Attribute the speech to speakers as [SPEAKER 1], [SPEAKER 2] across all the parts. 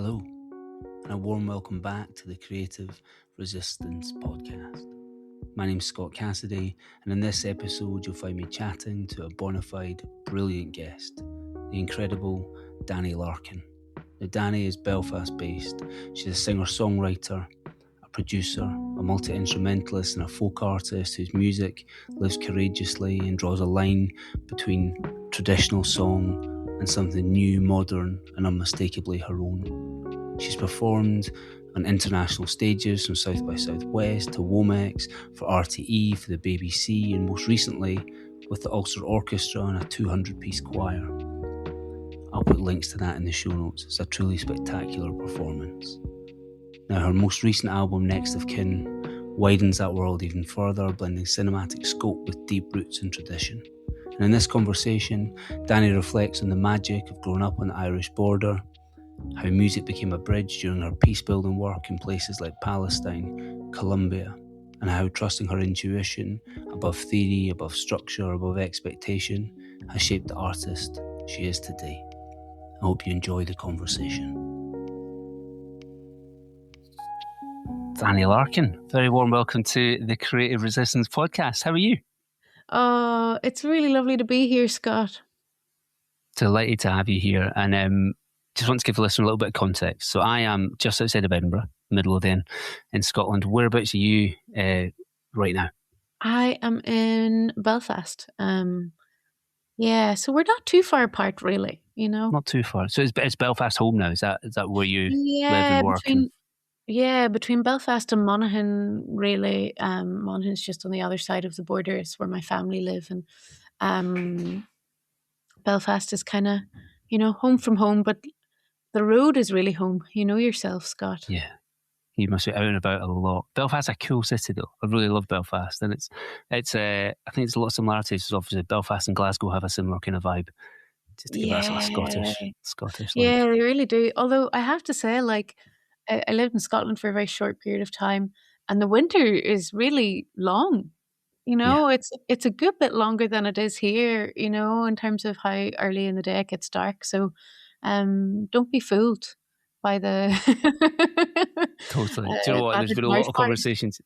[SPEAKER 1] Hello, and a warm welcome back to the Creative Resistance podcast. My name's Scott Cassidy, and in this episode you'll find me chatting to a bona fide, brilliant guest, the incredible Dani Larkin. Now, Dani is Belfast-based. She's a singer-songwriter, a producer, a multi-instrumentalist and a folk artist whose music lives courageously and draws a line between traditional song and something new, modern and unmistakably her own. She's performed on international stages from South by Southwest to WOMEX, for RTÉ, for the BBC, and most recently with the Ulster Orchestra and a 200-piece choir. I'll put links to that in the show notes. It's a truly spectacular performance. Now, her most recent album, Next of Kin, widens that world even further, blending cinematic scope with deep roots and tradition. And in this conversation, Dani reflects on the magic of growing up on the Irish border, how music became a bridge during her peace-building work in places like Palestine, Colombia, and how trusting her intuition above theory, above structure, above expectation has shaped the artist she is today. I hope you enjoy the conversation. Dani Larkin, very warm welcome to the Creative Resistance podcast. How are you?
[SPEAKER 2] Oh, it's really lovely to be here, Scott.
[SPEAKER 1] Delighted to have you here, and just want to give the listener a little bit of context. So I am just outside of Edinburgh, middle of the in Scotland. Whereabouts are you right now?
[SPEAKER 2] I am in Belfast. Yeah, so we're not too far apart, really. You know,
[SPEAKER 1] Not too far. So it's Belfast home now. Is that where you live and work?
[SPEAKER 2] Between Belfast and Monaghan, really. Monaghan's just on the other side of the border. It's where my family live, and Belfast is kind of, home from home, but the road is really home. You know yourself, Scott.
[SPEAKER 1] Yeah, you must be out and about a lot. Belfast's a cool city, though. I really love Belfast, and it's I think it's a lot of similarities. So obviously, Belfast and Glasgow have a similar kind of vibe. Just to give that sort of Scottish.
[SPEAKER 2] Yeah, they really do. Although I have to say, I lived in Scotland for a very short period of time, and the winter is really long. It's a good bit longer than it is here, in terms of how early in the day it gets dark. So don't be fooled by the
[SPEAKER 1] Totally. Do you know what? There's been a lot of conversations.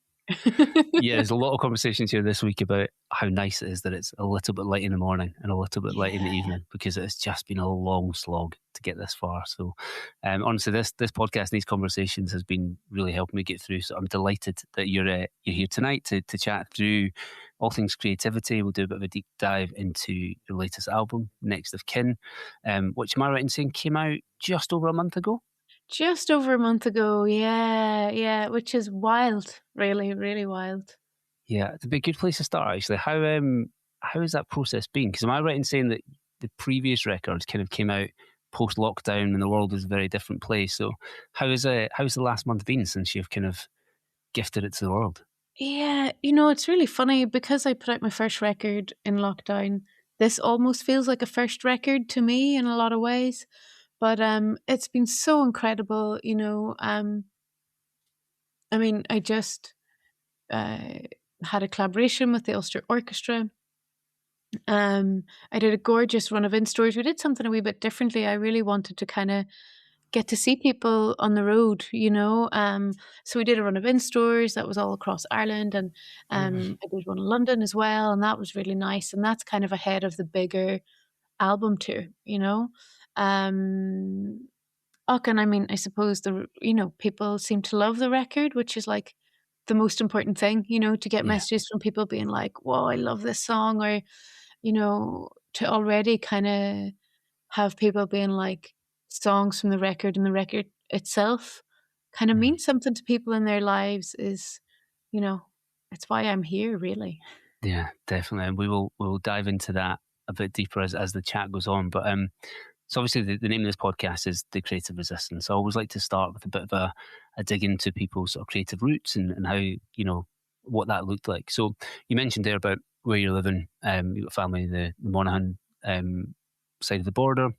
[SPEAKER 1] Yeah, there's a lot of conversations here this week about how nice it is that it's a little bit light in the morning and a little bit light in the evening, because it's just been a long slog to get this far. So honestly, this podcast and these conversations has been really helping me get through. So I'm delighted that you're here tonight to chat through all things creativity. We'll do a bit of a deep dive into your latest album, Next of Kin, which, am I right in saying, came out just over a month ago?
[SPEAKER 2] Just over a month ago, yeah, which is wild, really, really wild.
[SPEAKER 1] Yeah, it'd be a good place to start, actually. How has that process been? Because am I right in saying that the previous records kind of came out post-lockdown and the world was a very different place? So how's the last month been since you've kind of gifted it to the world?
[SPEAKER 2] Yeah, it's really funny because I put out my first record in lockdown. This almost feels like a first record to me in a lot of ways. But it's been so incredible, I just had a collaboration with the Ulster Orchestra. I did a gorgeous run of in-stores. We did something a wee bit differently. I really wanted to kind of get to see people on the road, So we did a run of in-stores that was all across Ireland, and I did one in London as well, and that was really nice. And that's kind of ahead of the bigger album tour, and I suppose people seem to love the record, which is like the most important thing, to get messages from people being like, "Whoa, I love this song," or to already kind of have people being like, songs from the record and the record itself kind of means something to people in their lives. Is it's why I'm here, really.
[SPEAKER 1] Yeah, definitely, and we'll dive into that a bit deeper as the chat goes on. But so obviously the name of this podcast is The Creative Resistance. So I always like to start with a bit of a dig into people's sort of creative roots and how, what that looked like. So you mentioned there about where you're living. You've got family in the Monaghan side of the border.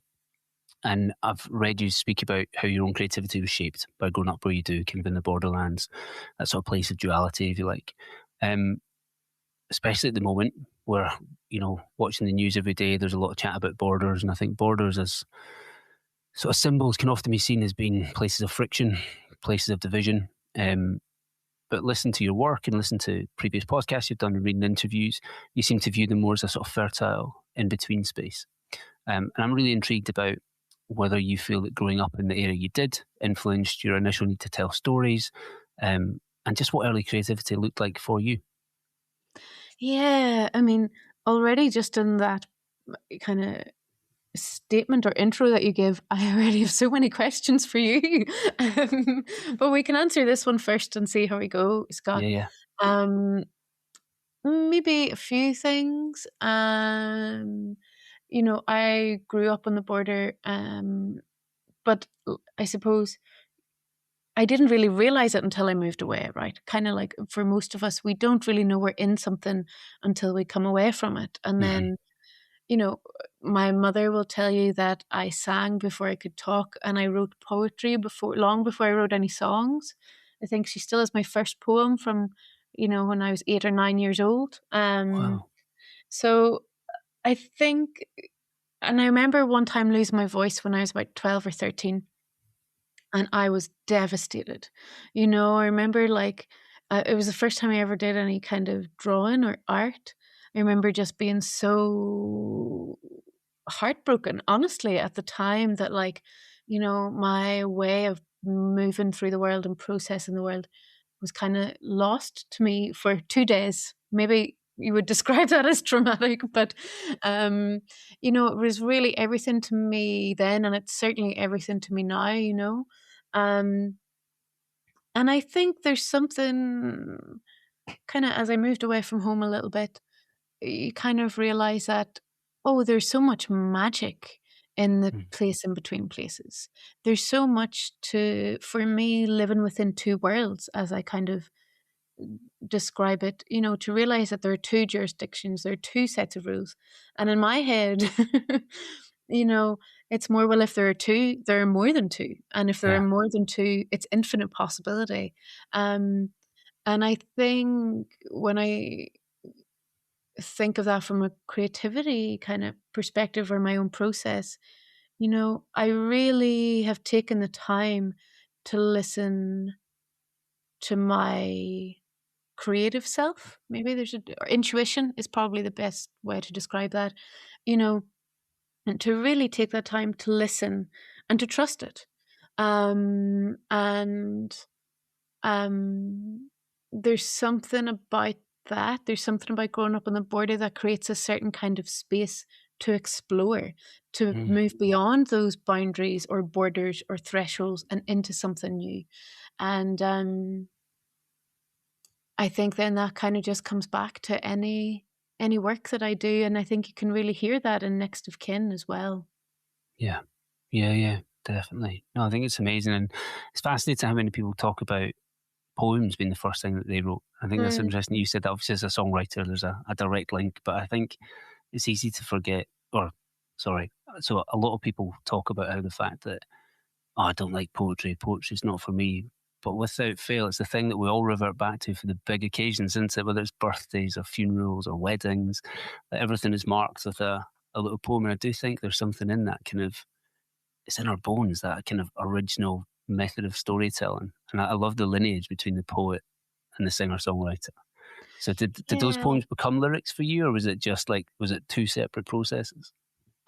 [SPEAKER 1] And I've read you speak about how your own creativity was shaped by growing up where you do, kind of in the borderlands, that sort of place of duality, if you like. Especially at the moment where, watching the news every day, there's a lot of chat about borders. And I think borders is sort of symbols can often be seen as being places of friction, places of division. But listen to your work and listen to previous podcasts you've done and reading interviews, you seem to view them more as a sort of fertile in-between space. And I'm really intrigued about whether you feel that growing up in the area you did influenced your initial need to tell stories, and just what early creativity looked like for you.
[SPEAKER 2] Yeah, I mean, already just in that kind of statement or intro that you give, I already have so many questions for you. But we can answer this one first and see how we go, Scott.
[SPEAKER 1] Yeah.
[SPEAKER 2] Maybe a few things. I grew up on the border, but I suppose I didn't really realize it until I moved away, right? Kind of like for most of us, we don't really know we're in something until we come away from it. And then, my mother will tell you that I sang before I could talk and I wrote poetry long before I wrote any songs. I think she still has my first poem from, when I was 8 or 9 years old.
[SPEAKER 1] Wow.
[SPEAKER 2] So I think, and I remember one time losing my voice when I was about 12 or 13. And I was devastated. I remember it was the first time I ever did any kind of drawing or art. I remember just being so heartbroken, honestly, at the time that my way of moving through the world and processing the world was kind of lost to me for 2 days. Maybe you would describe that as traumatic, but it was really everything to me then, and it's certainly everything to me now. Um, and I think there's something kind of, as I moved away from home a little bit, you kind of realize that, there's so much magic in the place in between places. There's so much for me, living within two worlds, as I kind of describe it, to realize that there are two jurisdictions, there are two sets of rules. And in my head, it's more, well, if there are two, there are more than two. And if there are more than two, it's infinite possibility. And I think when I think of that from a creativity kind of perspective or my own process, I really have taken the time to listen to my creative self. Maybe or intuition is probably the best way to describe that, and to really take that time to listen and to trust it. There's something about that. There's something about growing up on the border that creates a certain kind of space to explore, to move beyond those boundaries or borders or thresholds and into something new. And I think then that kind of just comes back to any work that I do, and I think you can really hear that in Next of Kin as well.
[SPEAKER 1] Yeah, definitely. No, I think it's amazing, and it's fascinating how many people talk about poems being the first thing that they wrote. I think that's interesting. You said that obviously as a songwriter, there's a direct link, but I think it's easy to forget, so a lot of people talk about how the fact that, I don't like poetry's not for me. But without fail, it's the thing that we all revert back to for the big occasions, isn't it? Whether it's birthdays or funerals or weddings, everything is marked with a little poem. And I do think there's something in that kind of, it's in our bones, that kind of original method of storytelling. And I love the lineage between the poet and the singer-songwriter. So did those poems become lyrics for you, or was it just was it two separate processes?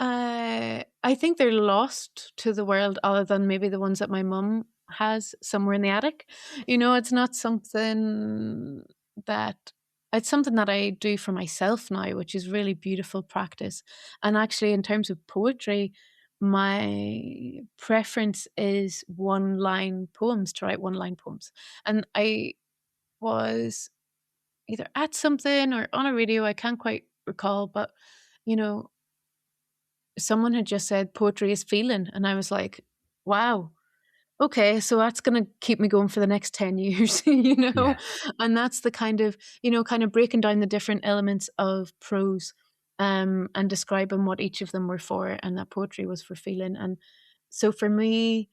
[SPEAKER 2] I think they're lost to the world, other than maybe the ones that my mum has somewhere in the attic. It's not something that, it's something that I do for myself now, which is really beautiful practice. And actually, in terms of poetry, my preference is one-line poems, to write one-line poems. And I was either at something or on a radio, I can't quite recall, but someone had just said poetry is feeling, and I was like, wow, okay, so that's going to keep me going for the next 10 years,
[SPEAKER 1] Yeah.
[SPEAKER 2] And that's the kind of, kind of breaking down the different elements of prose, and describing what each of them were for, and that poetry was for feeling. And so for me,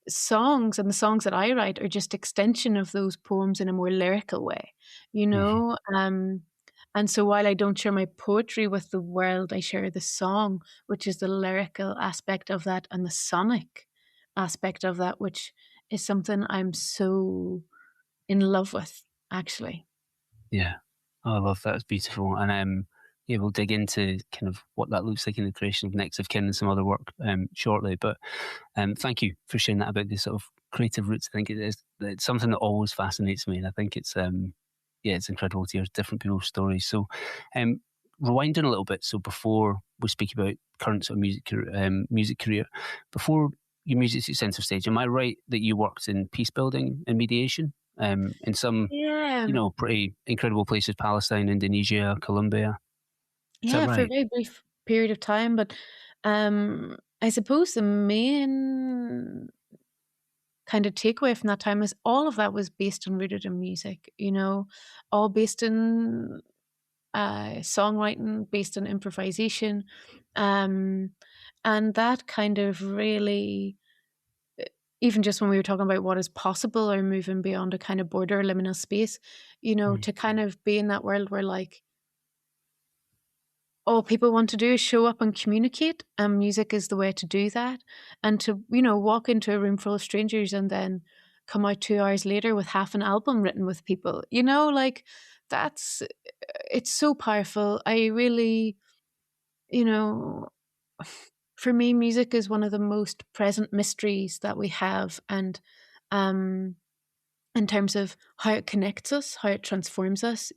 [SPEAKER 2] songs and the songs that I write are just extension of those poems in a more lyrical way, And so while I don't share my poetry with the world, I share the song, which is the lyrical aspect of that, and the sonic aspect of that, which is something I'm so in love with, actually.
[SPEAKER 1] Yeah. Oh, I love that. It's beautiful. And yeah, we'll dig into kind of what that looks like in the creation of Next of Kin and some other work shortly. But thank you for sharing that about the sort of creative roots. I think it's something that always fascinates me. And I think it's it's incredible to hear different people's stories. So rewinding a little bit, so before we speak about current sort of music career, before your music centre stage, am I right that you worked in peace building and mediation in some pretty incredible places, Palestine, Indonesia, Colombia? Is that
[SPEAKER 2] Yeah, for a
[SPEAKER 1] right?
[SPEAKER 2] very brief period of time. But I suppose the main kind of takeaway from that time is all of that was based and rooted in music, all based in songwriting, based on improvisation. And that kind of really, even just when we were talking about what is possible or moving beyond a kind of border liminal space, to kind of be in that world where like all people want to do is show up and communicate, and music is the way to do that. And to, walk into a room full of strangers and then come out 2 hours later with half an album written with people, like it's so powerful. I really, you know, for me, music is one of the most present mysteries that we have. And in terms of how it connects us, how it transforms us,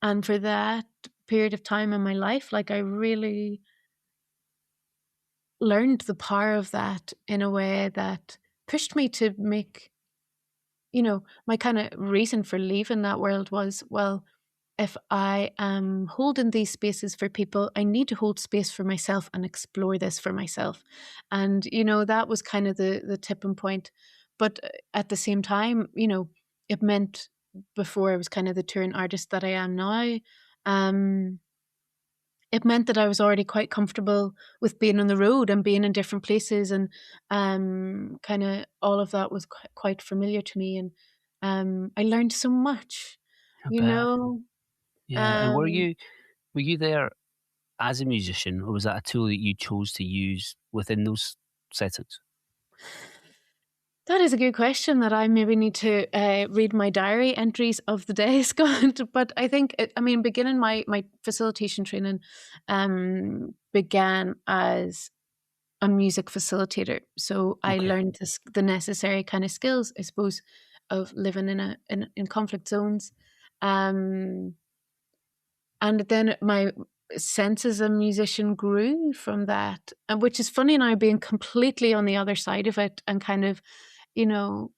[SPEAKER 2] and for that period of time in my life, like I really learned the power of that in a way that pushed me to make, my kind of reason for leaving that world was, well, if I am holding these spaces for people, I need to hold space for myself and explore this for myself. And, that was kind of the tipping point. But at the same time, it meant before I was kind of the touring artist that I am now, it meant that I was already quite comfortable with being on the road and being in different places, and kind of all of that was quite familiar to me. And I learned so much,
[SPEAKER 1] I
[SPEAKER 2] you
[SPEAKER 1] bet.
[SPEAKER 2] know.
[SPEAKER 1] Yeah. And
[SPEAKER 2] Um,
[SPEAKER 1] were you there as a musician, or was that a tool that you chose to use within those settings?
[SPEAKER 2] that is a good question that I maybe need to read my diary entries of the day, Scott. But I think, beginning my facilitation training began as a music facilitator. So I
[SPEAKER 1] Okay.
[SPEAKER 2] learned the necessary kind of skills, I suppose, of living in conflict zones. Um, and then my sense as a musician grew from that, which is funny now, being completely on the other side of it and kind of, you know,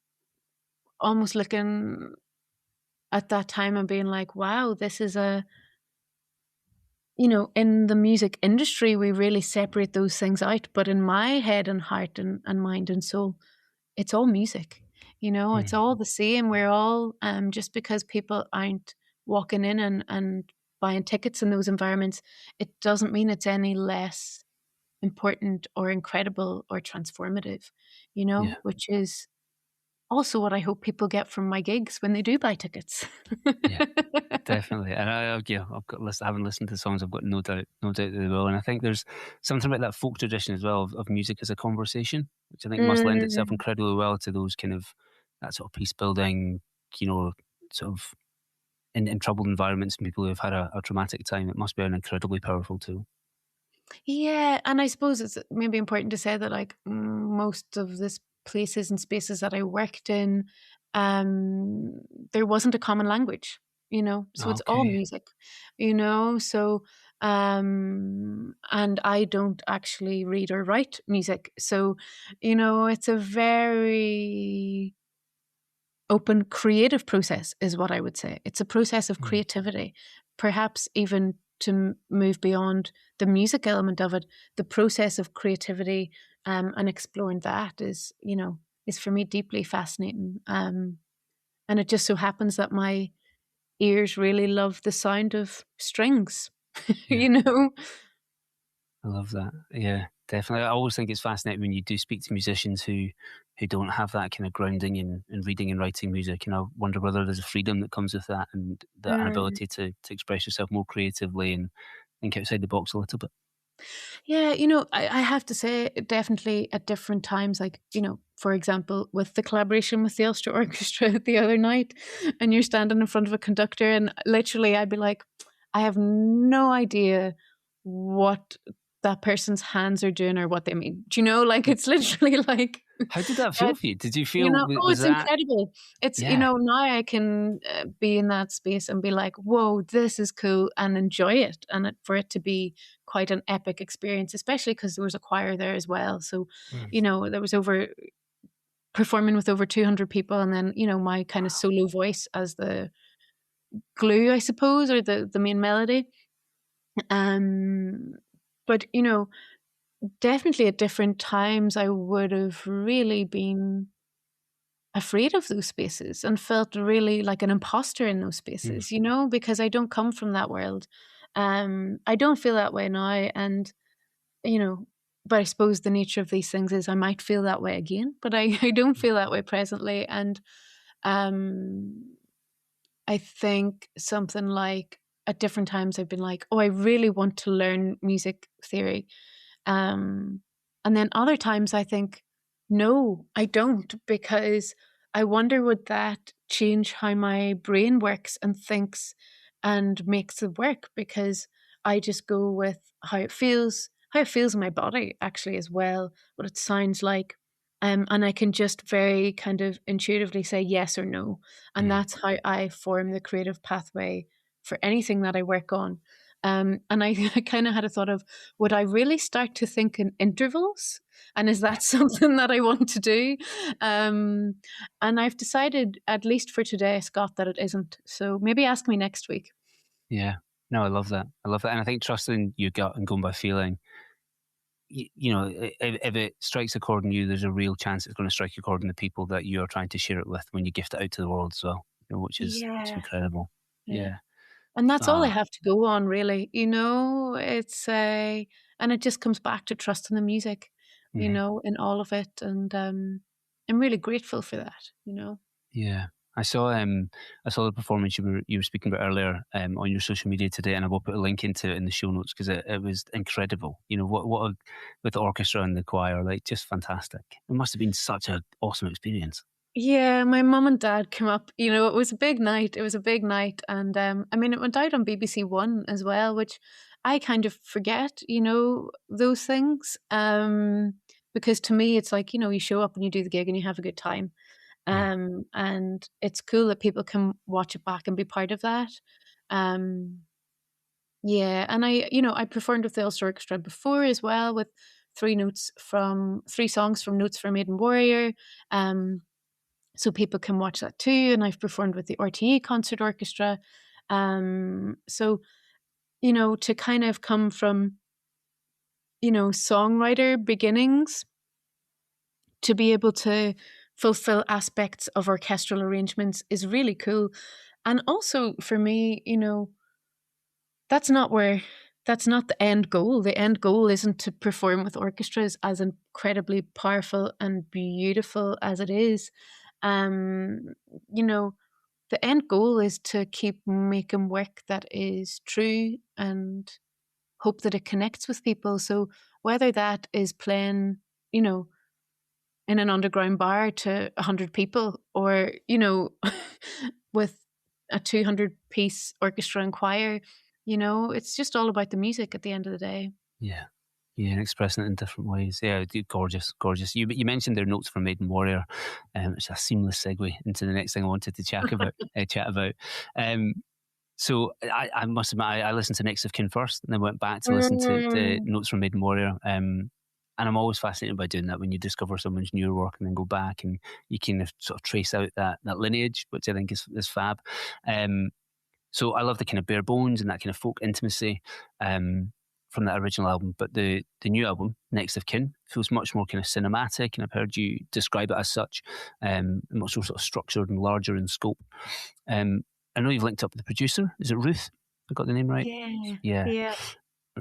[SPEAKER 2] almost looking at that time and being like, wow, this is in the music industry, we really separate those things out. But in my head and heart and mind and soul, it's all music. It's
[SPEAKER 1] Hmm.
[SPEAKER 2] all the same. We're all, just because people aren't walking in and buying tickets in those environments, it doesn't mean it's any less important or incredible or transformative,
[SPEAKER 1] Yeah.
[SPEAKER 2] which is also what I hope people get from my gigs when they do buy tickets.
[SPEAKER 1] Yeah. Definitely, and I've got having listened to the songs, I've got no doubt they will. And I think there's something about that folk tradition as well of music as a conversation, which I think must lend itself
[SPEAKER 2] Mm.
[SPEAKER 1] incredibly well to those kind of that sort of peace building, you know, sort of in troubled environments and people who have had a traumatic time. It must be an incredibly powerful tool.
[SPEAKER 2] Yeah, and I suppose it's maybe important to say that like most of this places and spaces that I worked in, there wasn't a common language, so it's all
[SPEAKER 1] Okay.
[SPEAKER 2] music, so and I don't actually read or write music. So, it's a very open creative process is what I would say. It's a process of
[SPEAKER 1] Mm.
[SPEAKER 2] creativity, perhaps even to move beyond the music element of it. The process of creativity and exploring that is for me deeply fascinating. And it just so happens that my ears really love the sound of strings,
[SPEAKER 1] Yeah.
[SPEAKER 2] you know.
[SPEAKER 1] I love that. Yeah, definitely. I always think it's fascinating when you do speak to musicians who don't have that kind of grounding in reading and writing music, and I wonder whether there's a freedom that comes with that, and an
[SPEAKER 2] Mm.
[SPEAKER 1] ability to express yourself more creatively and think outside the box a little bit.
[SPEAKER 2] Yeah, I have to say, definitely at different times, like, for example, with the collaboration with the Ulster Orchestra the other night, and you're standing in front of a conductor, and literally I'd be like, I have no idea what that person's hands are doing or what they mean. Do you know? Like, it's literally like,
[SPEAKER 1] How did that feel for you? Did you feel
[SPEAKER 2] oh,
[SPEAKER 1] was
[SPEAKER 2] it's
[SPEAKER 1] that?
[SPEAKER 2] incredible. It's,
[SPEAKER 1] Yeah.
[SPEAKER 2] now I can be in that space and be like, whoa, this is cool, and enjoy it. And for it to be quite an epic experience, especially because there was a choir there as well. So,
[SPEAKER 1] Mm.
[SPEAKER 2] there was performing with over 200 people. And then, my kind of solo voice as the glue, I suppose, or the main melody. Um, but, definitely at different times, I would have really been afraid of those spaces and felt really like an imposter in those
[SPEAKER 1] Mm.
[SPEAKER 2] spaces, because I don't come from that world. I don't feel that way now. And, you know, but I suppose the nature of these things is I might feel that way again, but I don't feel that way presently. And um, I think something like at different times I've been like, oh, I really want to learn music theory. Um, and then other times I think, no, I don't, because I wonder would that change how my brain works and thinks and makes it work, because I just go with how it feels in my body actually as well, what it sounds like. And I can just very kind of intuitively say yes or no. And
[SPEAKER 1] Mm.
[SPEAKER 2] that's how I form the creative pathway for anything that I work on. And I kind of had a thought of, would I really start to think in intervals? And is that something that I want to do? And I've decided, at least for today, Scott, that it isn't. So maybe ask me next week.
[SPEAKER 1] Yeah. No, I love that. I love that. And I think trusting your gut and going by feeling, if it strikes a chord in you, there's a real chance it's going to strike a chord in the people that you are trying to share it with when you gift it out to the world as well, which is it's
[SPEAKER 2] Yeah.
[SPEAKER 1] incredible.
[SPEAKER 2] Yeah.
[SPEAKER 1] Yeah.
[SPEAKER 2] And that's all I
[SPEAKER 1] Ah,
[SPEAKER 2] have to go on, really. It's and it just comes back to trusting the music,
[SPEAKER 1] mhm.
[SPEAKER 2] in all of it. And I'm really grateful for that.
[SPEAKER 1] Yeah. I saw the performance you were speaking about earlier on your social media today, and I will put a link into it in the show notes because it was incredible. With the orchestra and the choir, like just fantastic. It must have been such an awesome experience.
[SPEAKER 2] Yeah, my mum and dad came up. It was a big night. It was a big night. And I mean, it went out on BBC One as well, which I kind of forget, those things. Because to me, it's like, you show up and you do the gig and you have a good time.
[SPEAKER 1] Mm.
[SPEAKER 2] And it's cool that people can watch it back and be part of that. Um, yeah, and I performed with the Ulster Orchestra before as well, with three songs from Notes for Maiden Warrior. So people can watch that too. And I've performed with the RTÉ Concert Orchestra. So, to kind of come from, songwriter beginnings to be able to fulfill aspects of orchestral arrangements is really cool. And also for me, that's not where that's not the end goal. The end goal isn't to perform with orchestras, as incredibly powerful and beautiful as it is. Um, you know, the end goal is to keep making work that is true and hope that it connects with people. So whether that is playing, you know, in an underground bar to 100 people, or, with a 200-piece orchestra and choir, it's just all about the music at the end of the day.
[SPEAKER 1] Yeah. Yeah, and expressing it in different ways. Yeah, gorgeous, gorgeous. You mentioned their Notes for Maiden Warrior, it's a seamless segue into the next thing I wanted to chat about. Um, so I must admit, I listened to Next of Kin first, and then went back to listen to
[SPEAKER 2] Mm.
[SPEAKER 1] Notes from Maiden Warrior. And I'm always fascinated by doing that when you discover someone's newer work and then go back and you kind of sort of trace out that lineage, which I think is fab. So I love the kind of bare bones and that kind of folk intimacy from that original album. But the new album, Next of Kin, feels much more kind of cinematic, and I've heard you describe it as such, much more sort of structured and larger in scope. I know you've linked up with the producer. Is it Ruth? I got the name right?
[SPEAKER 2] Yeah,
[SPEAKER 1] Yeah,
[SPEAKER 2] yeah.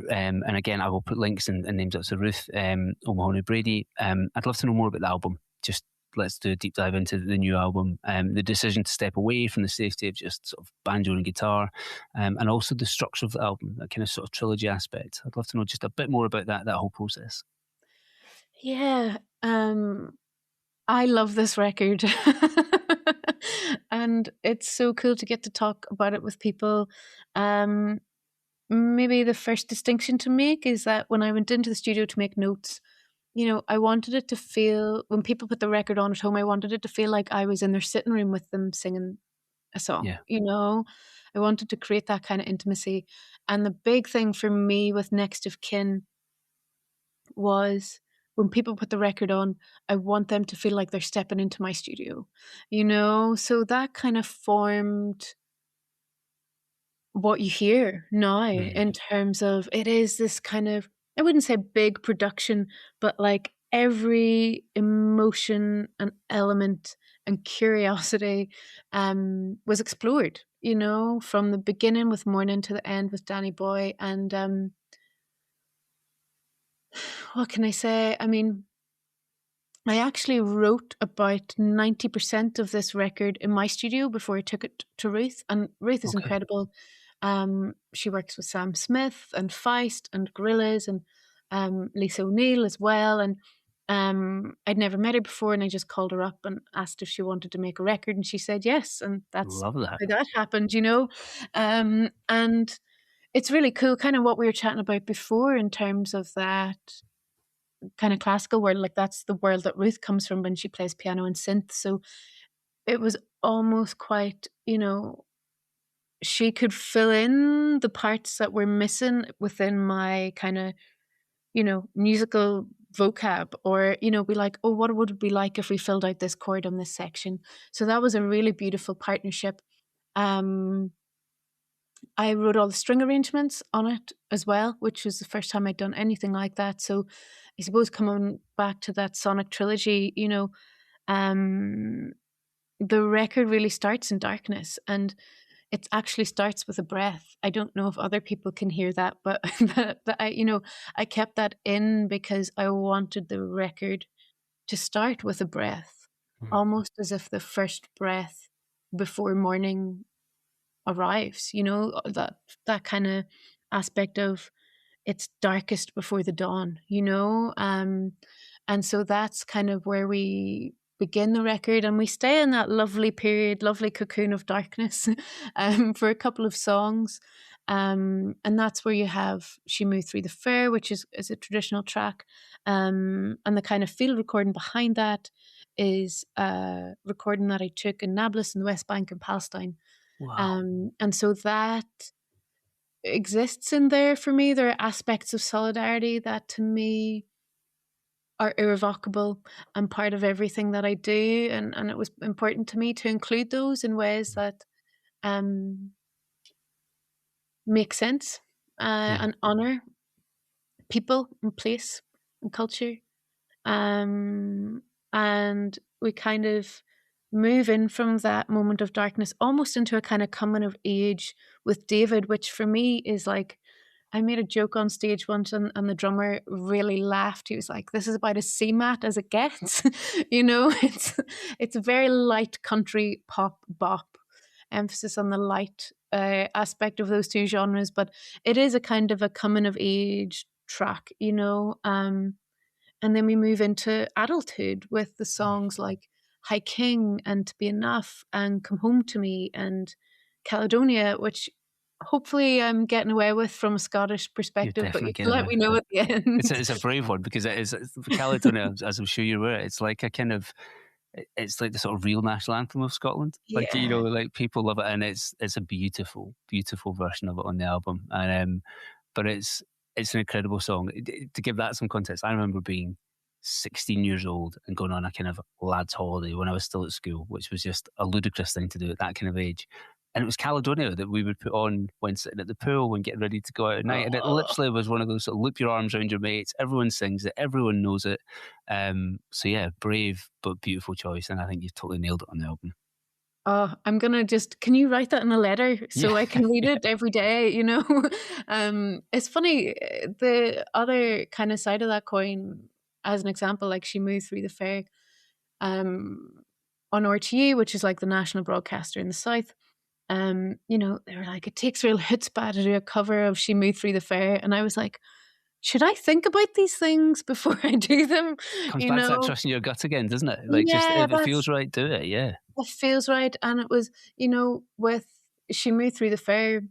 [SPEAKER 1] And again, I will put links and names up to Ruth O'Mahony Brady. I'd love to know more about the album. Just let's do a deep dive into the new album. The decision to step away from the safety of just sort of banjo and guitar, and also the structure of the album, that kind of sort of trilogy aspect. I'd love to know just a bit more about that whole process.
[SPEAKER 2] Yeah, I love this record. And it's so cool to get to talk about it with people. Maybe the first distinction to make is that when I went into the studio to make notes, I wanted it to feel, when people put the record on at home, I wanted it to feel like I was in their sitting room with them singing a song.
[SPEAKER 1] Yeah.
[SPEAKER 2] I wanted to create that kind of intimacy. And the big thing for me with Next of Kin was, when people put the record on, I want them to feel like they're stepping into my studio, so that kind of formed what you hear now in terms of, it is this kind of, I wouldn't say big production, but like every emotion and element and curiosity was explored, from the beginning with Morning to the end with Danny Boy. And what can I say? I mean, I actually wrote about 90% of this record in my studio before I took it to Ruth. And Ruth is incredible. She works with Sam Smith and Feist and Gorillaz and Lisa O'Neill as well. And I'd never met her before, and I just called her up and asked if she wanted to make a record, and she said yes. And that's
[SPEAKER 1] Love that.
[SPEAKER 2] how that happened, And it's really cool, kind of what we were chatting about before in terms of that kind of classical world. Like, that's the world that Ruth comes from when she plays piano and synth. So it was almost quite, she could fill in the parts that were missing within my kind of, musical vocab, or, be like, oh, what would it be like if we filled out this chord on this section? So that was a really beautiful partnership. I wrote all the string arrangements on it as well, which was the first time I'd done anything like that. So I suppose coming back to that sonic trilogy, the record really starts in darkness, and it actually starts with a breath. I don't know if other people can hear that, but I kept that in because I wanted the record to start with a breath, almost as if the first breath before morning arrives, that kind of aspect of, it's darkest before the dawn, and so that's kind of where we begin the record, and we stay in that lovely period, lovely cocoon of darkness for a couple of songs, and that's where you have She Moved Through the Fair, which is a traditional track, and the kind of field recording behind that is a recording that I took in Nablus in the West Bank in Palestine.
[SPEAKER 1] Wow.
[SPEAKER 2] And so that exists in there for me. There are aspects of solidarity that to me are irrevocable and part of everything that I do. And it was important to me to include those in ways that make sense and honor people and place and culture. And we kind of move in from that moment of darkness almost into a kind of coming of age with David, which for me is like, I made a joke on stage once and the drummer really laughed. He was like, this is about as C-mat as it gets. It's a very light country pop bop, emphasis on the light aspect of those two genres, but it is a kind of a coming of age track, and then we move into adulthood with the songs like High King and To Be Enough and Come Home to Me and Caledonia, which hopefully I'm getting away with from a Scottish perspective, but you can let me know at the end.
[SPEAKER 1] It's a brave one, because it is Caledonia, as I'm sure you're aware. It's like a kind of, it's like the sort of real national anthem of Scotland. Like, like people love it, and it's a beautiful, beautiful version of it on the album. And but it's an incredible song. To give that some context, I remember being 16 years old and going on a kind of lads' holiday when I was still at school, which was just a ludicrous thing to do at that kind of age. And it was Caledonia that we would put on when sitting at the pool, when getting ready to go out at night. And it literally was one of those sort of loop your arms around your mates. Everyone sings it. Everyone knows it. So yeah, brave but beautiful choice. And I think you've totally nailed it on the album.
[SPEAKER 2] Oh, I'm gonna can you write that in a letter so I can read it every day, you know? It's funny, the other kind of side of that coin, as an example, like She Moved Through the Fair, um, on RTÉ, which is like the national broadcaster in the south. You know, they were like, it takes real chutzpah to do a cover of She Moved Through the Fair. And I was like, should I think about these things before I do them?
[SPEAKER 1] Comes
[SPEAKER 2] You
[SPEAKER 1] back to that
[SPEAKER 2] know?
[SPEAKER 1] trust in your gut again, doesn't it? Like, just
[SPEAKER 2] Yeah,
[SPEAKER 1] if it feels right, do it. Yeah.
[SPEAKER 2] that feels right. And it was, you know, with She Moved Through the Fair,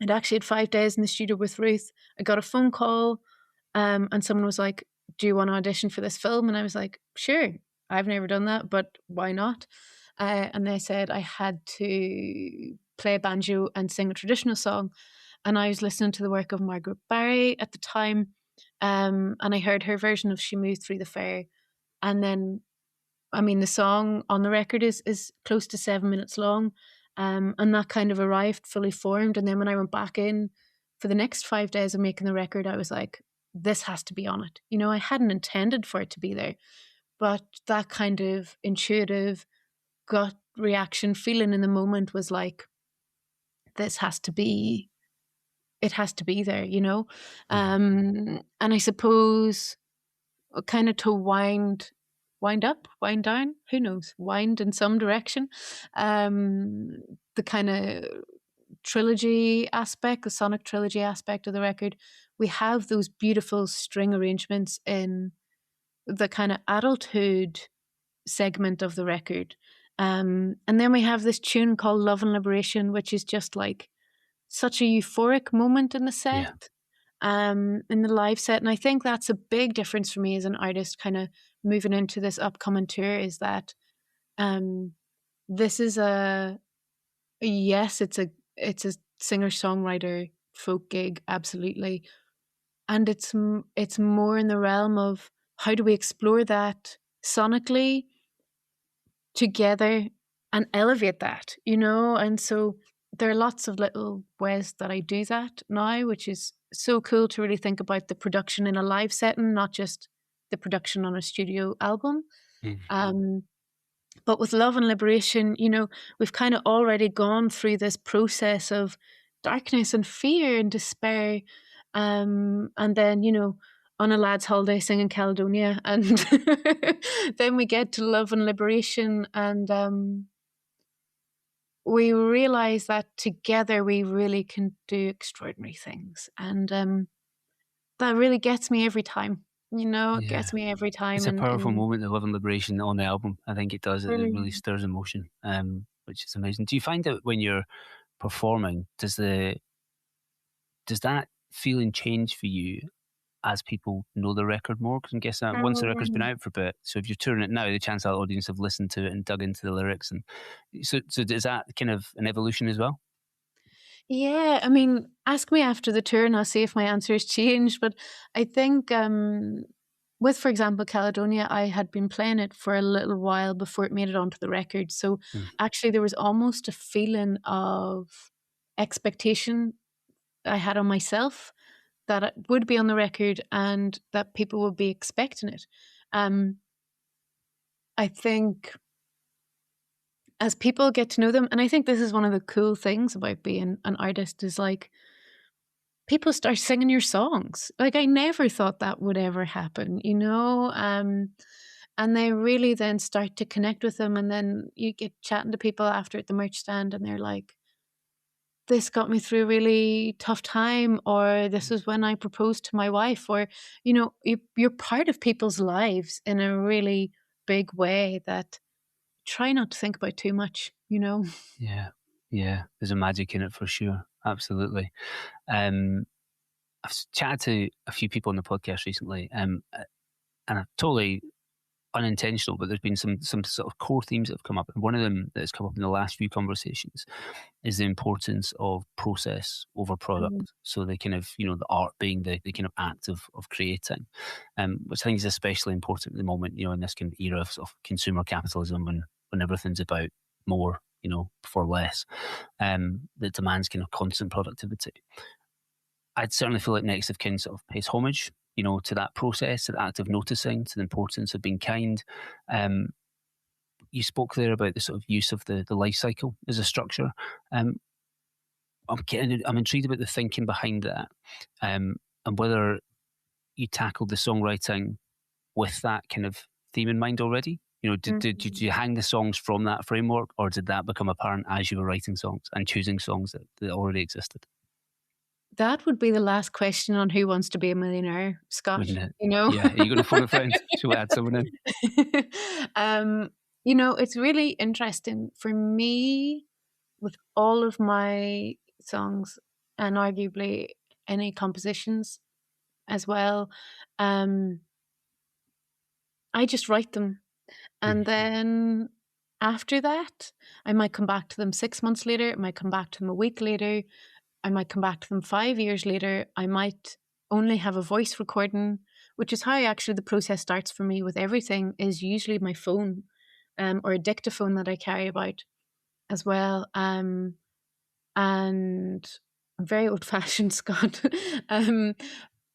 [SPEAKER 2] I'd actually had 5 days in the studio with Ruth. I got a phone call, and someone was like, do you want to audition for this film? And I was like, sure. I've never done that, but why not? And they said I had to play a banjo and sing a traditional song. And I was listening to the work of Margaret Barry at the time, and I heard her version of She Moved Through the Fair. And then, I mean, the song on the record is close to 7 minutes long, and that kind of arrived fully formed. And then when I went back in for the next 5 days of making the record, I was like, this has to be on it. You know, I hadn't intended for it to be there, but that kind of intuitive gut reaction feeling in the moment was like, this has to be, it has to be there, you know? And I suppose kind of to wind up, wind down, who knows, wind in some direction. The kind of trilogy aspect, the sonic trilogy aspect of the record, we have those beautiful string arrangements in the kind of adulthood segment of the record. And then we have this tune called Love and Liberation, which is just like such a euphoric moment in the set, in the live set. And I think that's a big difference for me as an artist, kind of moving into this upcoming tour, is that this is yes, it's a singer-songwriter folk gig, absolutely. And it's more in the realm of how do we explore that sonically together and elevate that, you know? And so there are lots of little ways that I do that now, which is so cool to really think about the production in a live setting, not just the production on a studio album. But with Love and Liberation, you know, we've kind of already gone through this process of darkness and fear and despair. And then, you know, on a lad's holiday singing Caledonia. And then we get to Love and Liberation. And we realize that together we really can do extraordinary things. And that really gets me every time. You know, it gets me every time.
[SPEAKER 1] It's a powerful
[SPEAKER 2] And
[SPEAKER 1] moment, the Love and Liberation on the album. I think it does. It really stirs emotion, which is amazing. Do you find that when you're performing, does that feeling change for you as people know the record more? Because I guess that once the record's been out for a bit, so if you're touring it now, the chance that the audience have listened to it and dug into the lyrics, and so is that kind of an evolution as well?
[SPEAKER 2] Yeah, I mean, ask me after the tour and I'll see if my answer has changed. But I think with, for example, Caledonia, I had been playing it for a little while before it made it onto the record. So actually, there was almost a feeling of expectation I had on myself that it would be on the record and that people would be expecting it. I think as people get to know them, and I think this is one of the cool things about being an artist, is like people start singing your songs. Like I never thought that would ever happen, you know? And they really then start to connect with them. And then you get chatting to people after at the merch stand and they're like, this got me through a really tough time, or this was when I proposed to my wife, or, you know, you're part of people's lives in a really big way that try not to think about too much, you know?
[SPEAKER 1] Yeah. There's a magic in it for sure. Absolutely. I've chatted to a few people on the podcast recently, and I've totally unintentional, but there's been some sort of core themes that have come up. And one of them that has come up in the last few conversations is the importance of process over product. So the kind of, you know, the art being the kind of act of creating, which I think is especially important at the moment, you know, in this kind of era of consumer capitalism when everything's about more, you know, for less, that demands kind of constant productivity. I'd certainly feel like Next of Kin sort of pays homage, you know, to that process, to the act of noticing, to the importance of being kind. you spoke there about the sort of use of the life cycle as a structure. I'm intrigued about the thinking behind that, and whether you tackled the songwriting with that kind of theme in mind already. You know, did you hang the songs from that framework, or did that become apparent as you were writing songs and choosing songs that already existed?
[SPEAKER 2] That would be the last question on Who Wants to Be a Millionaire, Scott.
[SPEAKER 1] Wouldn't it?
[SPEAKER 2] You know?
[SPEAKER 1] Yeah. Are you going to phone a friend? Should we add someone in?
[SPEAKER 2] You know, it's really interesting for me with all of my songs and arguably any compositions as well. I just write them. And then after that, I might come back to them 6 months later. I might come back to them a week later. I might come back to them 5 years later. I might only have a voice recording, which is how actually the process starts for me with everything, is usually my phone or a dictaphone that I carry about as well. And I'm very old-fashioned, Scott.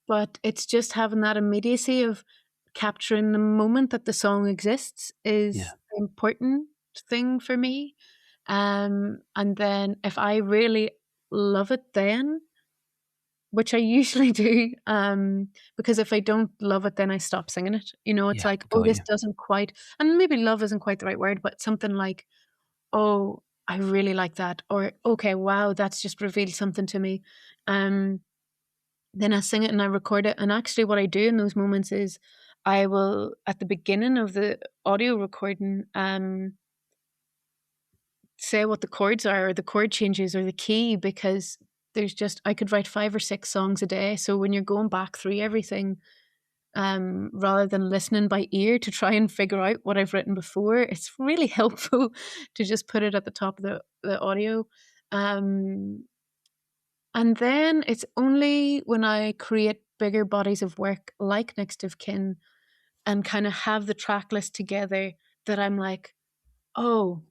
[SPEAKER 2] But it's just having that immediacy of capturing the moment that the song exists is the important thing for me. And then if I really love it then, which I usually do, because if I don't love it, then I stop singing it. You know, it's like, oh, this doesn't quite, and maybe love isn't quite the right word, but something like, oh, I really like that, or okay, wow, that's just revealed something to me. Then I sing it and I record it. And actually what I do in those moments is I will, at the beginning of the audio recording, say what the chords are or the chord changes or the key, because there's just, I could write 5 or 6 songs a day. So when you're going back through everything, rather than listening by ear to try and figure out what I've written before, it's really helpful to just put it at the top of the audio. And then it's only when I create bigger bodies of work like Next of Kin and kind of have the track list together that I'm like, oh,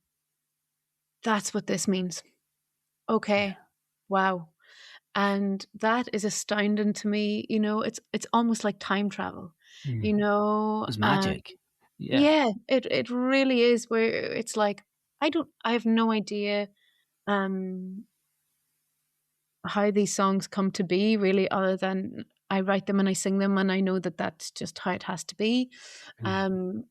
[SPEAKER 2] that's what this means. Okay, wow. And that is astounding to me. You know, it's almost like time travel, you know.
[SPEAKER 1] It's magic.
[SPEAKER 2] Yeah, it really is, where it's like, I have no idea how these songs come to be, really, other than I write them and I sing them and I know that that's just how it has to be. And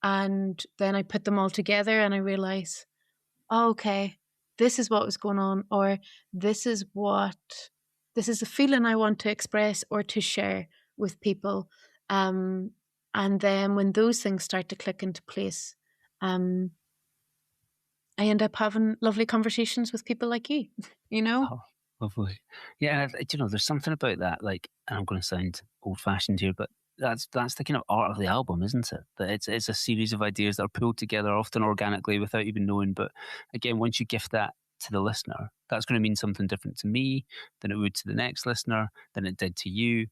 [SPEAKER 2] then I put them all together and I realize, oh, okay, this is what was going on, or this is the feeling I want to express or to share with people. And then when those things start to click into place, I end up having lovely conversations with people like you, you know?
[SPEAKER 1] Oh, lovely. Yeah, you know, there's something about that, like, and I'm going to sound old-fashioned here, but that's the kind of art of the album, isn't it? That it's a series of ideas that are pulled together, often organically, without even knowing. But again, once you gift that to the listener, that's going to mean something different to me than it would to the next listener, than it did to you.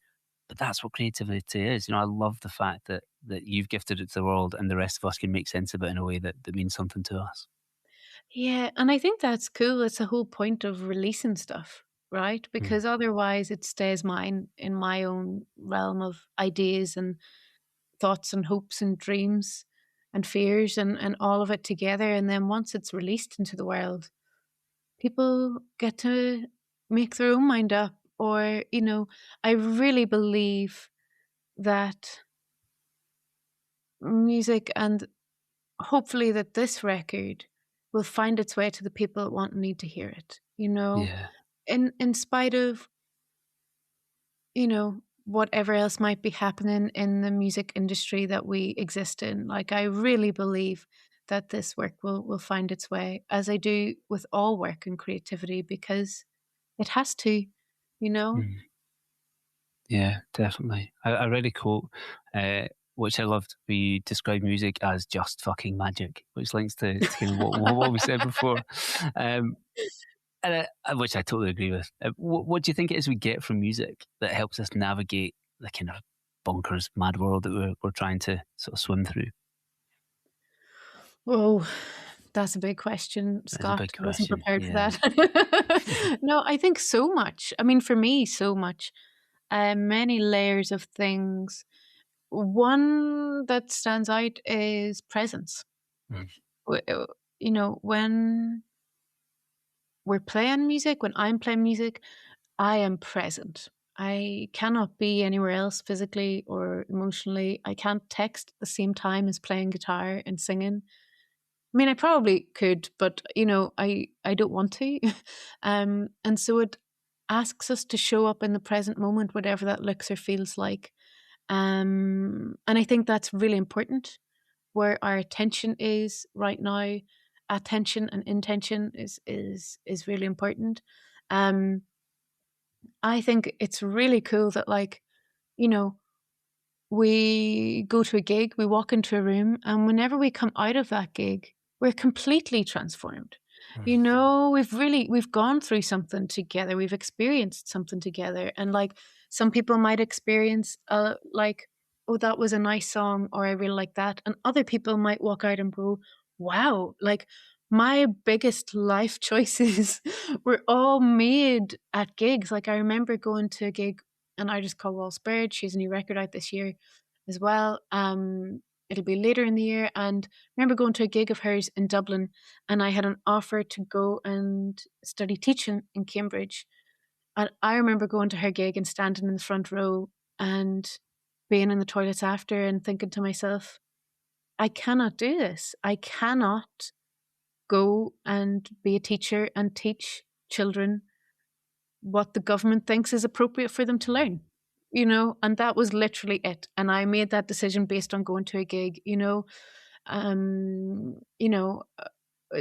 [SPEAKER 1] But that's what creativity is. You know, I love the fact that you've gifted it to the world, and the rest of us can make sense of it in a way that means something to us.
[SPEAKER 2] Yeah, and I think that's cool. It's the whole point of releasing stuff, right? Because otherwise it stays mine in my own realm of ideas and thoughts and hopes and dreams and fears and all of it together. And then once it's released into the world, people get to make their own mind up. Or, you know, I really believe that music, and hopefully that this record will find its way to the people that want and need to hear it, you know,
[SPEAKER 1] Yeah.
[SPEAKER 2] in spite of, you know, whatever else might be happening in the music industry that we exist in. Like, I really believe that this work will find its way, as I do with all work and creativity, because it has to, you know.
[SPEAKER 1] Yeah, definitely. I read a quote, which I loved, where you described music as just fucking magic, which links to kind of what we said before, which I totally agree with. What do you think it is we get from music that helps us navigate the kind of bonkers, mad world that we're trying to sort of swim through?
[SPEAKER 2] Oh, that's a big question,
[SPEAKER 1] That's a
[SPEAKER 2] Scott.
[SPEAKER 1] big
[SPEAKER 2] I wasn't
[SPEAKER 1] question.
[SPEAKER 2] prepared for
[SPEAKER 1] Yeah.
[SPEAKER 2] that. No, I think so much. I mean, for me, so much. Many layers of things. One that stands out is presence. You know, when we're playing music, when I'm playing music, I am present. I cannot be anywhere else physically or emotionally. I can't text at the same time as playing guitar and singing. I mean, I probably could, but you know, I don't want to. And so it asks us to show up in the present moment, whatever that looks or feels like. And I think that's really important. Where our attention is right now, attention and intention is really important. Um, I think it's really cool that, like, you know, we go to a gig, we walk into a room, and whenever we come out of that gig, we're completely transformed. You know, we've gone through something together, we've experienced something together, and like some people might experience like, oh, that was a nice song, or I really like that, and other people might walk out and go, wow, like my biggest life choices were all made at gigs. Like I remember going to a gig, an artist called Waltz Bird. She has a new record out this year as well. It'll be later in the year. And I remember going to a gig of hers in Dublin, and I had an offer to go and study teaching in Cambridge. And I remember going to her gig and standing in the front row and being in the toilets after and thinking to myself, I cannot do this. I cannot go and be a teacher and teach children what the government thinks is appropriate for them to learn, you know, and that was literally it. And I made that decision based on going to a gig, you know.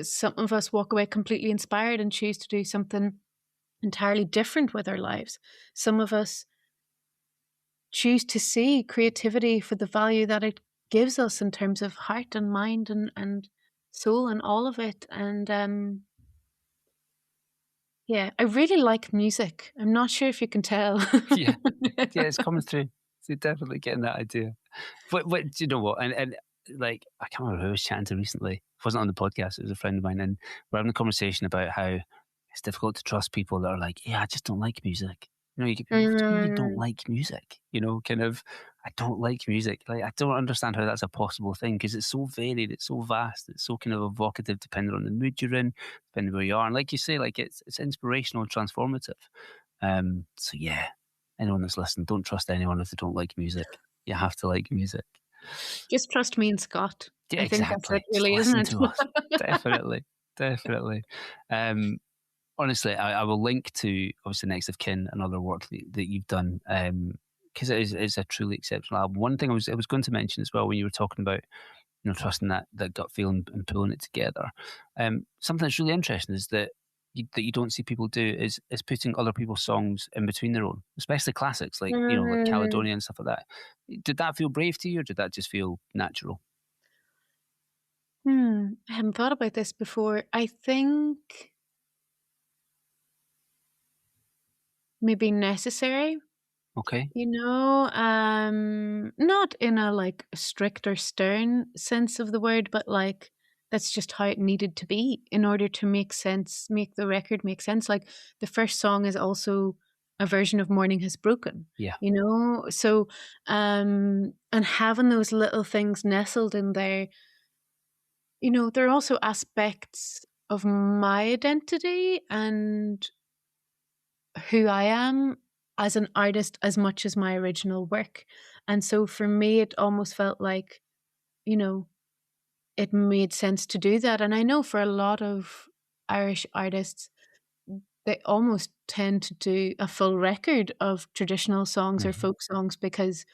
[SPEAKER 2] Some of us walk away completely inspired and choose to do something entirely different with our lives. Some of us choose to see creativity for the value that it gives us in terms of heart and mind and soul and all of it. And yeah, I really like music. I'm not sure if you can tell.
[SPEAKER 1] Yeah, it's coming through. So definitely getting that idea. But do you know what? And like, I can't remember who I was chatting to recently. It wasn't on the podcast. It was a friend of mine, and we're having a conversation about how it's difficult to trust people that are like, yeah, I just don't like music. You know, you get people, what do you mean you don't
[SPEAKER 2] Mm,
[SPEAKER 1] like music? You know, kind of, I don't like music. Like, I don't understand how that's a possible thing, because it's so varied, it's so vast, it's so kind of evocative, depending on the mood you're in, depending where you are. And like you say, like it's inspirational and transformative. So yeah, anyone that's listening, don't trust anyone if they don't like music. You have to like music.
[SPEAKER 2] just trust me and Scott.
[SPEAKER 1] Yeah,
[SPEAKER 2] I think that's it,
[SPEAKER 1] exactly. Just
[SPEAKER 2] really, isn't
[SPEAKER 1] listen
[SPEAKER 2] it?
[SPEAKER 1] to us. Definitely. Definitely. Um, honestly, I will link to obviously Next of Kin and other work that you've done, because it's a truly exceptional album. One thing I was going to mention as well when you were talking about, you know, trusting that gut feeling and pulling it together. Something that's really interesting is that you don't see people do is putting other people's songs in between their own, especially classics like, you know, like
[SPEAKER 2] Mm,
[SPEAKER 1] Caledonia and stuff like that. Did that feel brave to you, or did that just feel natural?
[SPEAKER 2] I hadn't thought about this before. I think maybe necessary,
[SPEAKER 1] Okay.
[SPEAKER 2] you know, not in a like strict or stern sense of the word, but like that's just how it needed to be in order to make sense, make the record make sense. Like the first song is also a version of Morning Has Broken,
[SPEAKER 1] Yeah.
[SPEAKER 2] you know? So, and having those little things nestled in there, you know, there are also aspects of my identity and who I am as an artist as much as my original work. And so for me, it almost felt like, you know, it made sense to do that. And I know for a lot of Irish artists, they almost tend to do a full record of traditional songs or
[SPEAKER 1] Hmm.
[SPEAKER 2] folk songs because,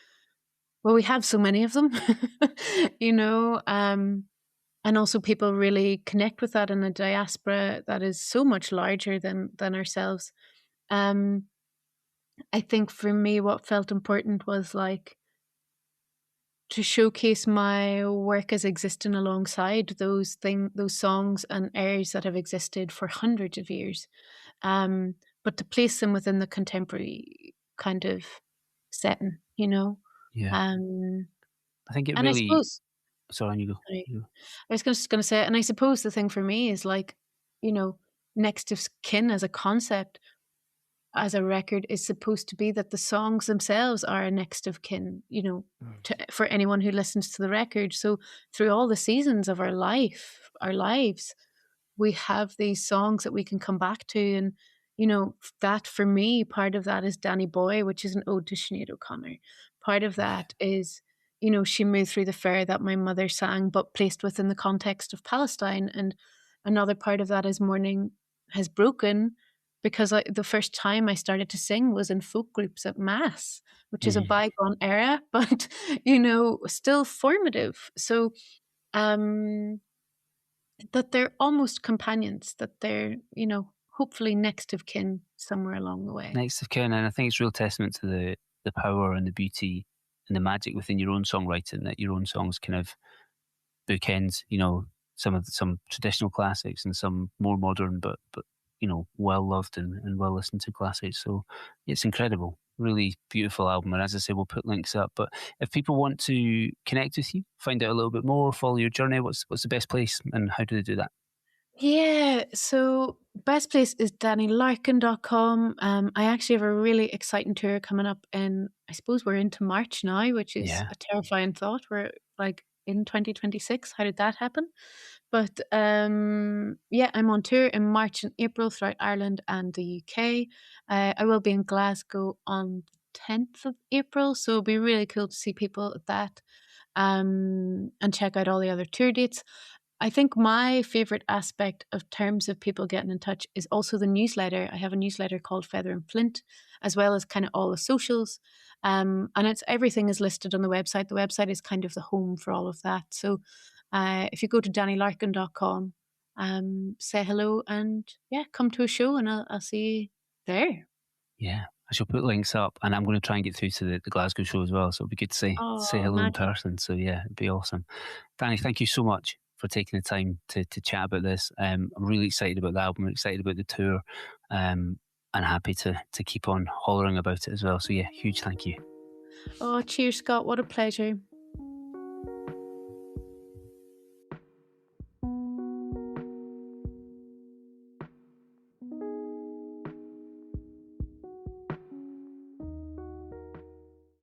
[SPEAKER 2] well, we have so many of them, you know. And also people really connect with that in a diaspora that is so much larger than ourselves. Um, I think for me, what felt important was like to showcase my work as existing alongside those songs and airs that have existed for hundreds of years, but to place them within the contemporary kind of setting, you know.
[SPEAKER 1] Yeah.
[SPEAKER 2] Um,
[SPEAKER 1] I think it
[SPEAKER 2] and I
[SPEAKER 1] really.
[SPEAKER 2] suppose,
[SPEAKER 1] Sorry, on you go.
[SPEAKER 2] sorry,
[SPEAKER 1] You go.
[SPEAKER 2] I was just going to say, and I suppose the thing for me is like, you know, next of kin as a concept. as a record is supposed to be that the songs themselves are a next of kin, for anyone who listens to the record. So through all the seasons of our lives, we have these songs that we can come back to. And, that for me, part of that is Danny Boy, which is an ode to Sinead O'Connor. Part of that is, She Moved Through the Fair that my mother sang, but placed within the context of Palestine. And another part of that is Morning Has Broken, because the first time I started to sing was in folk groups at Mass, which is a bygone era, but, still formative. So, that they're almost companions, that they're, hopefully next of kin somewhere along the way.
[SPEAKER 1] Next of kin, and I think it's a real testament to the power and the beauty and the magic within your own songwriting, that your own songs kind of bookends, some traditional classics and some more modern, but well loved and well listened to classics. So it's incredible, really beautiful album. And as I say, we'll put links up. But if people want to connect with you, find out a little bit more, follow your journey, what's the best place and how do they do that?
[SPEAKER 2] Yeah, so best place is DaniLarkin.com. I actually have a really exciting tour coming up I suppose we're into March now, which is a terrifying thought. We're like in 2026. How did that happen? But I'm on tour in March and April throughout Ireland and the UK. I will be in Glasgow on 10th of April, so it'll be really cool to see people at that and check out all the other tour dates. I think my favorite aspect of terms of people getting in touch is also the newsletter. I have a newsletter called Feather and Flint, as well as kind of all the socials. And everything is listed on the website. The website is kind of the home for all of that. So if you go to DaniLarkin.com, say hello and come to a show and I'll see you there.
[SPEAKER 1] Yeah, I shall put links up and I'm going to try and get through to the Glasgow show as well. So it'll be good to say hello in person. So yeah, it'd be awesome. Dani, thank you so much for taking the time to chat about this. I'm really excited about the album, I'm excited about the tour, and happy to keep on hollering about it as well. So yeah, huge thank you.
[SPEAKER 2] Oh, cheers, Scott. What a pleasure.